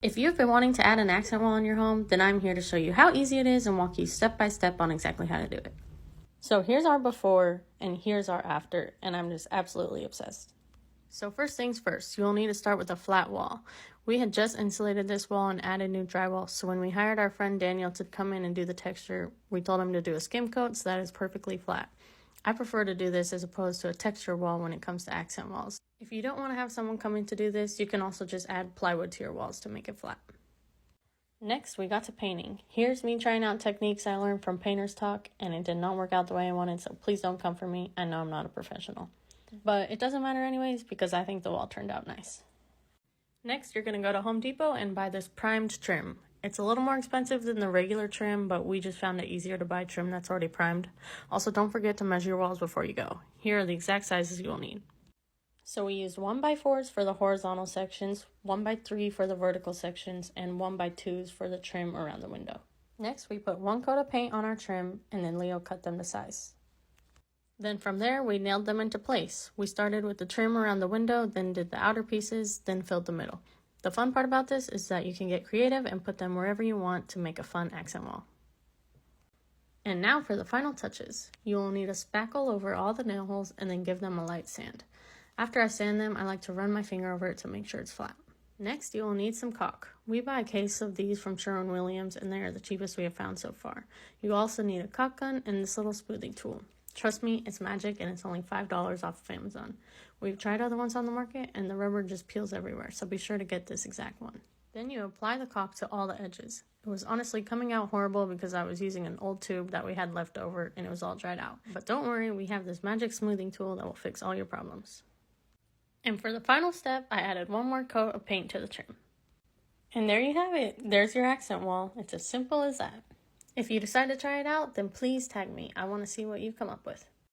If you've been wanting to add an accent wall in your home, then I'm here to show you how easy it is and walk you step by step on exactly how to do it. So here's our before and here's our after, and I'm just absolutely obsessed. So first things first, you'll need to start with a flat wall. We had just insulated this wall and added new drywall, so when we hired our friend Daniel to come in and do the texture, we told him to do a skim coat so that it's perfectly flat. I prefer to do this as opposed to a texture wall when it comes to accent walls. If you don't want to have someone come in to do this, you can also just add plywood to your walls to make it flat. Next, we got to painting. Here's me trying out techniques I learned from Painter's Talk, and it did not work out the way I wanted, so please don't come for me. I know I'm not a professional. But it doesn't matter anyways because I think the wall turned out nice. Next, you're going to go to Home Depot and buy this primed trim. It's a little more expensive than the regular trim, but we just found it easier to buy trim that's already primed. Also, don't forget to measure your walls before you go. Here are the exact sizes you will need. So we used 1x4s for the horizontal sections, 1x3 for the vertical sections, and 1x2s for the trim around the window. Next, we put 1 coat of paint on our trim, and then Leo cut them to size. Then from there, we nailed them into place. We started with the trim around the window, then did the outer pieces, then filled the middle. The fun part about this is that you can get creative and put them wherever you want to make a fun accent wall. And now for the final touches. You will need a spackle over all the nail holes and then give them a light sand. After I sand them, I like to run my finger over it to make sure it's flat. Next, you will need some caulk. We buy a case of these from Sherwin-Williams and they are the cheapest we have found so far. You also need a caulk gun and this little smoothing tool. Trust me, it's magic and it's only $5 off of Amazon. We've tried other ones on the market and the rubber just peels everywhere, so be sure to get this exact one. Then you apply the caulk to all the edges. It was honestly coming out horrible because I was using an old tube that we had left over and it was all dried out. But don't worry, we have this magic smoothing tool that will fix all your problems. And for the final step, I added 1 more coat of paint to the trim. And there you have it. There's your accent wall. It's as simple as that. If you decide to try it out, then please tag me. I want to see what you've come up with.